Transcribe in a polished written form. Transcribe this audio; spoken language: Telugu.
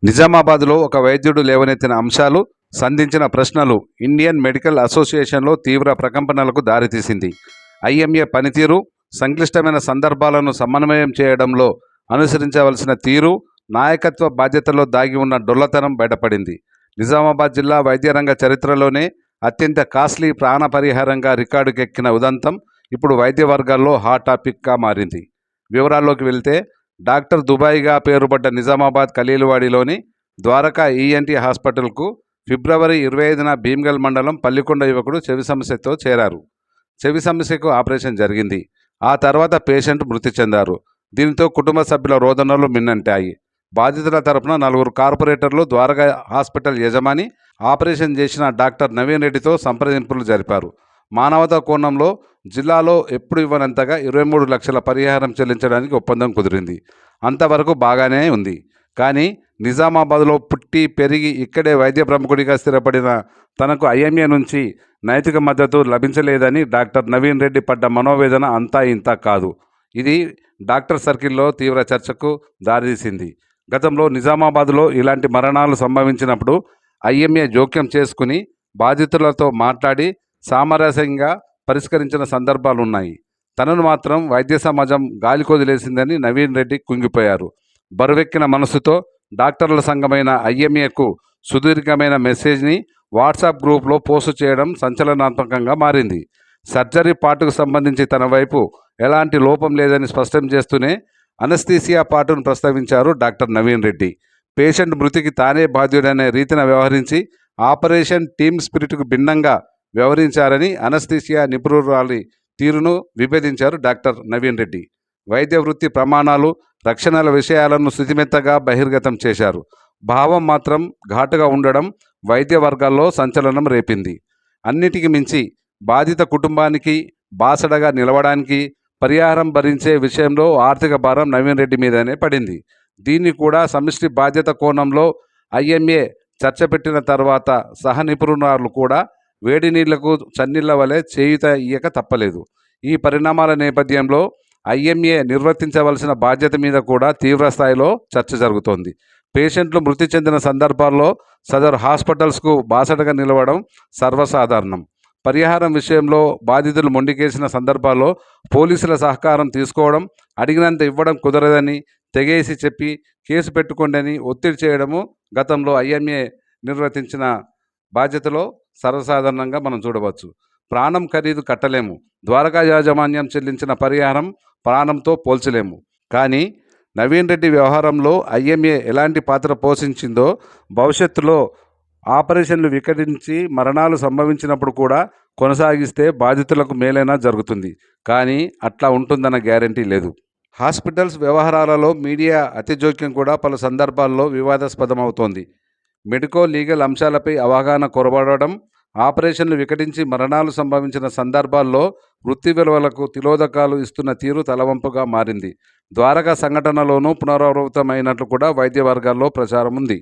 నిజామాబాద్లో ఒక వైద్యుడు లేవనెత్తిన అంశాలు, సంధించిన ప్రశ్నలు ఇండియన్ మెడికల్ అసోసియేషన్లో తీవ్ర ప్రకంపనలకు దారితీసింది. ఐఎంఏ పనితీరు, సంక్లిష్టమైన సందర్భాలను సమన్వయం చేయడంలో అనుసరించవలసిన తీరు, నాయకత్వ బాధ్యతలో దాగి ఉన్న డొల్లతనం బయటపడింది. నిజామాబాద్ జిల్లా వైద్యరంగ చరిత్రలోనే అత్యంత కాస్ట్లీ ప్రాణపరిహారంగా రికార్డుకెక్కిన ఉదంతం ఇప్పుడు వైద్య వర్గాల్లో హాట్ టాపిక్గా మారింది. వివరాల్లోకి వెళ్తే, డాక్టర్ దుబాయ్గా పేరుపడ్డ నిజామాబాద్ ఖలీల్వాడిలోని ద్వారకా ఈఎన్టీ హాస్పిటల్కు ఫిబ్రవరి 25న భీమ్గల్ మండలం పల్లికొండ యువకుడు చెవి సమస్యతో చేరారు. చెవి సమస్యకు ఆపరేషన్ జరిగింది. ఆ తర్వాత పేషెంట్ మృతి చెందారు. దీనితో కుటుంబ సభ్యుల రోదనలు మిన్నంటాయి. బాధితుల తరపున 4 కార్పొరేటర్లు ద్వారకా హాస్పిటల్ యజమాని, ఆపరేషన్ చేసిన డాక్టర్ నవీన్ రెడ్డితో సంప్రదింపులు జరిపారు. మానవతా కోణంలో జిల్లాలో ఎప్పుడు ఇవ్వనంతగా 23 లక్షల పరిహారం చెల్లించడానికి ఒప్పందం కుదిరింది. అంతవరకు బాగానే ఉంది. కానీ నిజామాబాద్లో పుట్టి పెరిగి ఇక్కడే వైద్య ప్రముఖుడిగా స్థిరపడిన తనకు ఐఎంఏ నుంచి నైతిక మద్దతు లభించలేదని డాక్టర్ నవీన్ రెడ్డి పడ్డ మనోవేదన అంతా ఇంతా కాదు. ఇది డాక్టర్ సర్కిల్లో తీవ్ర చర్చకు దారితీసింది. గతంలో నిజామాబాద్లో ఇలాంటి మరణాలు సంభవించినప్పుడు ఐఎంఏ జోక్యం చేసుకుని బాధితులతో మాట్లాడి సామరస్యంగా పరిష్కరించిన సందర్భాలున్నాయి. తనను మాత్రం వైద్య సమాజం గాలికొదిలేసిందని నవీన్ రెడ్డి కుంగిపోయారు. బరువెక్కిన మనసుతో డాక్టర్ల సంఘమైన ఐఎంఏకు సుదీర్ఘమైన మెసేజ్ని వాట్సాప్ గ్రూప్లో పోస్టు చేయడం సంచలనాత్మకంగా మారింది. సర్జరీ పార్టుకు సంబంధించి తన వైపు ఎలాంటి లోపం లేదని స్పష్టం చేస్తూనే అనస్థీసియా పార్టును ప్రస్తావించారు డాక్టర్ నవీన్ రెడ్డి. పేషెంట్ మృతికి తానే బాధ్యుడనే రీతిన వ్యవహరించి ఆపరేషన్ టీమ్ స్పిరిట్కు భిన్నంగా వ్యవహరించారని అనస్థీసియా నిపుణురాలి తీరును విభేదించారు డాక్టర్ నవీన్ రెడ్డి. వైద్య వృత్తి ప్రమాణాలు, రక్షణల విషయాలను శుతిమెత్తగా బహిర్గతం చేశారు. భావం మాత్రం ఘాటుగా ఉండడం వైద్య వర్గాల్లో సంచలనం రేపింది. అన్నిటికీ మించి బాధిత కుటుంబానికి బాసడగా నిలవడానికి, పరిహారం భరించే విషయంలో ఆర్థిక భారం నవీన్ రెడ్డి మీదనే పడింది. దీన్ని కూడా సమిష్టి బాధ్యత కోణంలో ఐఎంఏ చర్చ పెట్టిన తర్వాత సహ నిపుణురాలు కూడా వేడి నీళ్లకు చన్నీళ్ల వలె చేయూత ఇయ్యక తప్పలేదు. ఈ పరిణామాల నేపథ్యంలో ఐఎంఏ నిర్వర్తించవలసిన బాధ్యత మీద కూడా తీవ్రస్థాయిలో చర్చ జరుగుతోంది. పేషెంట్లు మృతి చెందిన సందర్భాల్లో సదరు హాస్పిటల్స్కు బాసటగా నిలవడం సర్వసాధారణం. పరిహారం విషయంలో బాధితులు మొండికేసిన సందర్భాల్లో పోలీసుల సహకారం తీసుకోవడం, అడిగినంత ఇవ్వడం కుదరదని తెగేసి చెప్పి కేసు పెట్టుకోండి ఒత్తిడి చేయడము గతంలో ఐఎంఏ నిర్వర్తించిన బాధ్యతలో సర్వసాధారణంగా మనం చూడవచ్చు. ప్రాణం ఖరీదు కట్టలేము. ద్వారకా యాజమాన్యం చెల్లించిన పరిహారం ప్రాణంతో పోల్చలేము. కానీ నవీన్ రెడ్డి వ్యవహారంలో ఐఎంఏ ఎలాంటి పాత్ర పోషించిందో, భవిష్యత్తులో ఆపరేషన్లు వికటించి మరణాలు సంభవించినప్పుడు కూడా కొనసాగిస్తే బాధితులకు మేలైనా జరుగుతుంది. కానీ అట్లా ఉంటుందన్న గ్యారంటీ లేదు. హాస్పిటల్స్ వ్యవహారాలలో మీడియా అతి జోక్యం కూడా పలు సందర్భాల్లో వివాదాస్పదమవుతోంది. మెడికో లీగల్ అంశాలపై అవగాహన కొరబడడం, ఆపరేషన్లు వికటించి మరణాలు సంభవించిన సందర్భాల్లో వృత్తి విలువలకు తిలోదకాలు ఇస్తున్న తీరు తలవంపుగా మారింది. ద్వారకా సంఘటనలోనూ పునరావృతమైనట్లు కూడా వైద్య వర్గాల్లో ప్రచారం ఉంది.